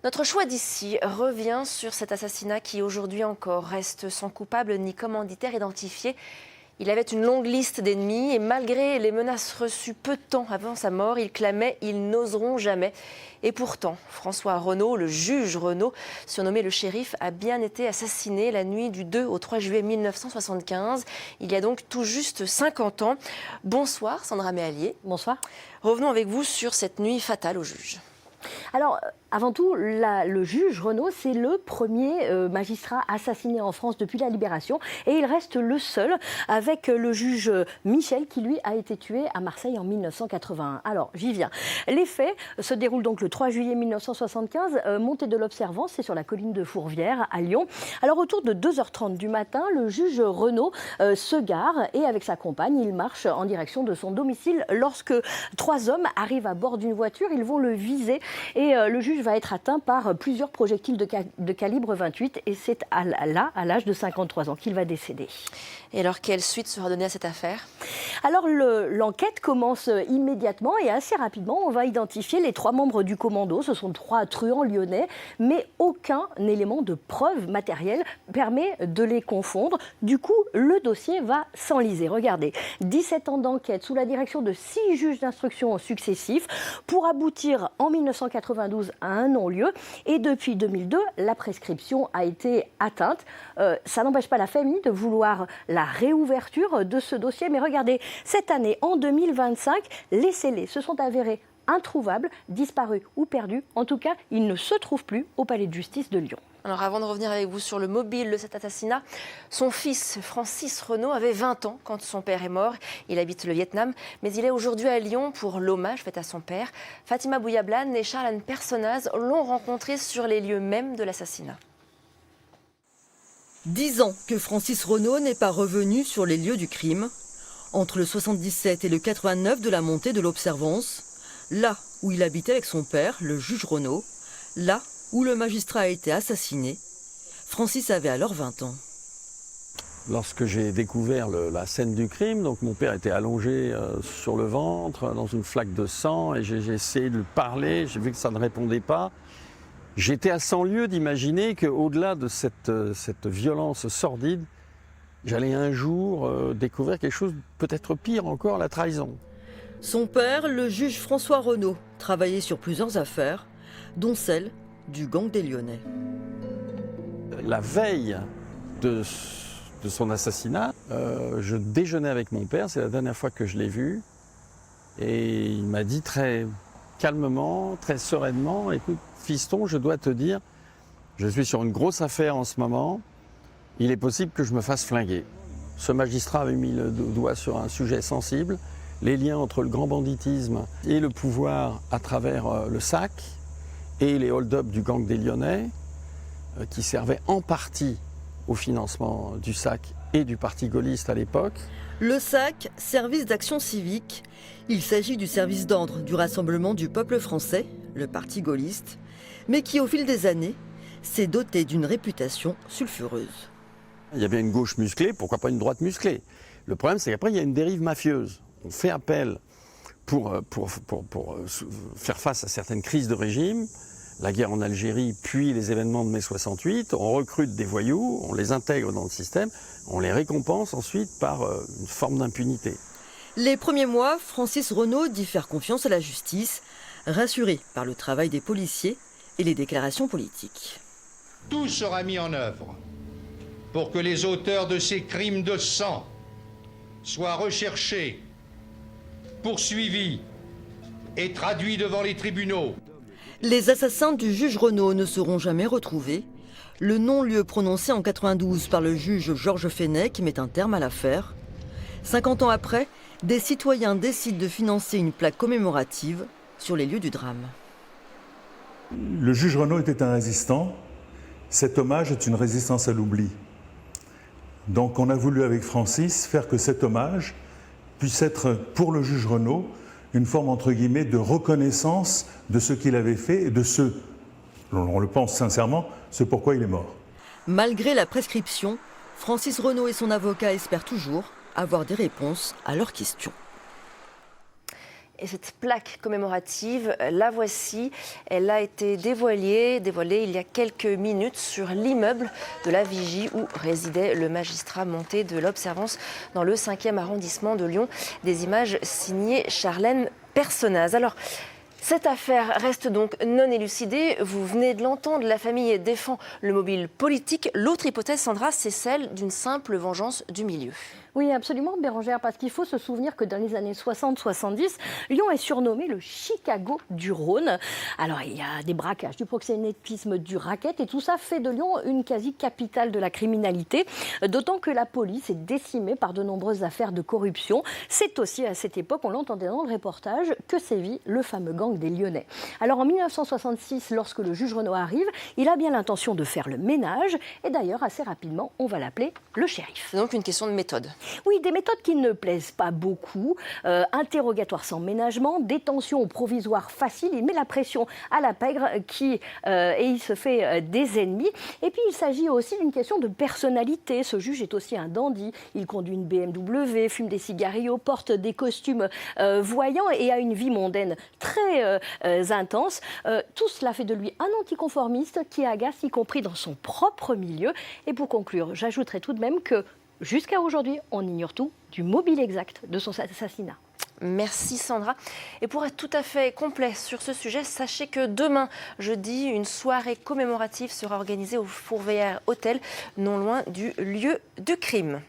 Notre choix d'ici revient sur cet assassinat qui aujourd'hui encore reste sans coupable ni commanditaire identifié. Il avait une longue liste d'ennemis et malgré les menaces reçues peu de temps avant sa mort, il clamait « ils n'oseront jamais ». Et pourtant, François Renaud, le juge Renaud, surnommé le shérif, a bien été assassiné la nuit du 2 au 3 juillet 1975. Il y a donc tout juste 50 ans. Bonsoir Sandra Méallier. Bonsoir. Revenons avec vous sur cette nuit fatale au juge. Alors, avant tout, le juge Renaud, c'est le premier magistrat assassiné en France depuis la Libération. Et il reste le seul avec le juge Michel qui, lui, a été tué à Marseille en 1981. Alors, j'y viens. Les faits se déroulent donc le 3 juillet 1975, montée de l'Observance, c'est sur la colline de Fourvière, à Lyon. Alors, autour de 2h30 du matin, le juge Renaud se gare et avec sa compagne, il marche en direction de son domicile. Lorsque 3 hommes arrivent à bord d'une voiture, ils vont le viser. Et le juge va être atteint par plusieurs projectiles de calibre 28 et c'est à l'âge de 53 ans qu'il va décéder. Et alors, quelle suite sera donnée à cette affaire ? Alors, l'enquête commence immédiatement et assez rapidement. On va identifier les 3 membres du commando. Ce sont 3 truands lyonnais, mais aucun élément de preuve matérielle permet de les confondre. Du coup, le dossier va s'enliser. Regardez, 17 ans d'enquête sous la direction de 6 juges d'instruction successifs pour aboutir en 1992 à un non-lieu. Et depuis 2002, la prescription a été atteinte. Ça n'empêche pas la famille de vouloir la réouverture de ce dossier. Mais regardez, cette année, en 2025, les scellés se sont avérés introuvables, disparus ou perdus. En tout cas, ils ne se trouvent plus au palais de justice de Lyon. Alors avant de revenir avec vous sur le mobile de cet assassinat, son fils Francis Renaud avait 20 ans quand son père est mort. Il habite le Vietnam, mais il est aujourd'hui à Lyon pour l'hommage fait à son père. Fatima Bouyablan et Charles-Anne Personnaz l'ont rencontré sur les lieux mêmes de l'assassinat. 10 ans que Francis Renaud n'est pas revenu sur les lieux du crime. Entre le 77 et le 89 de la montée de l'Observance, là où il habitait avec son père, le juge Renaud, là où le magistrat a été assassiné, Francis avait alors 20 ans. Lorsque j'ai découvert la scène du crime, donc mon père était allongé sur le ventre, dans une flaque de sang, et j'ai essayé de lui parler, j'ai vu que ça ne répondait pas. J'étais à 100 lieues d'imaginer qu'au-delà de cette violence sordide, j'allais un jour découvrir quelque chose peut-être pire encore, la trahison. Son père, le juge François Renaud, travaillait sur plusieurs affaires, dont celle du gang des Lyonnais. La veille de son assassinat, je déjeunais avec mon père, c'est la dernière fois que je l'ai vu, et il m'a dit très calmement, très sereinement, « Écoute, fiston, je dois te dire, je suis sur une grosse affaire en ce moment, il est possible que je me fasse flinguer. » Ce magistrat avait mis le doigt sur un sujet sensible, les liens entre le grand banditisme et le pouvoir à travers le SAC et les hold-up du gang des Lyonnais, qui servaient en partie au financement du SAC et du parti gaulliste à l'époque. Le SAC, service d'action civique, il s'agit du service d'ordre du Rassemblement du peuple français, le parti gaulliste, mais qui au fil des années s'est doté d'une réputation sulfureuse. Il y avait une gauche musclée, pourquoi pas une droite musclée? Le problème, c'est qu'après, il y a une dérive mafieuse. On fait appel pour faire face à certaines crises de régime, la guerre en Algérie, puis les événements de mai 68, on recrute des voyous, on les intègre dans le système, on les récompense ensuite par une forme d'impunité. Les premiers mois, Francis Renaud dit faire confiance à la justice, rassuré par le travail des policiers et les déclarations politiques. Tout sera mis en œuvre pour que les auteurs de ces crimes de sang soient recherchés, poursuivis et traduits devant les tribunaux. Les assassins du juge Renaud ne seront jamais retrouvés. Le non-lieu prononcé en 92 par le juge Georges Fenech met un terme à l'affaire. 50 ans après, des citoyens décident de financer une plaque commémorative sur les lieux du drame. Le juge Renaud était un résistant. Cet hommage est une résistance à l'oubli. Donc on a voulu avec Francis faire que cet hommage puisse être pour le juge Renaud une forme entre guillemets de reconnaissance de ce qu'il avait fait et de ce, on le pense sincèrement, ce pourquoi il est mort. Malgré la prescription, Francis Renaud et son avocat espèrent toujours avoir des réponses à leurs questions. Et cette plaque commémorative, la voici. Elle a été dévoilée il y a quelques minutes sur l'immeuble de la Vigie où résidait le magistrat monté de l'Observance dans le 5e arrondissement de Lyon. Des images signées Charlène Personnaz. Alors, cette affaire reste donc non élucidée. Vous venez de l'entendre, la famille défend le mobile politique. L'autre hypothèse, Sandra, c'est celle d'une simple vengeance du milieu. Oui, absolument, Bérangère, parce qu'il faut se souvenir que dans les années 60-70, Lyon est surnommé le Chicago du Rhône. Alors, il y a des braquages, du proxénétisme, du racket, et tout ça fait de Lyon une quasi-capitale de la criminalité, d'autant que la police est décimée par de nombreuses affaires de corruption. C'est aussi à cette époque, on l'entendait dans le reportage, que sévit le fameux gang des Lyonnais. Alors, en 1966, lorsque le juge Renaud arrive, il a bien l'intention de faire le ménage, et d'ailleurs, assez rapidement, on va l'appeler le shérif. C'est donc une question de méthode. Oui, des méthodes qui ne plaisent pas beaucoup. Interrogatoire sans ménagement, détention provisoire facile. Il met la pression à la pègre et il se fait des ennemis. Et puis, il s'agit aussi d'une question de personnalité. Ce juge est aussi un dandy. Il conduit une BMW, fume des cigarillos, porte des costumes voyants et a une vie mondaine très intense. Tout cela fait de lui un anticonformiste qui agace, y compris dans son propre milieu. Et pour conclure, j'ajouterai tout de même que jusqu'à aujourd'hui, on ignore tout du mobile exact de son assassinat. Merci Sandra. Et pour être tout à fait complet sur ce sujet, sachez que demain, jeudi, une soirée commémorative sera organisée au Fourvière Hôtel, non loin du lieu du crime.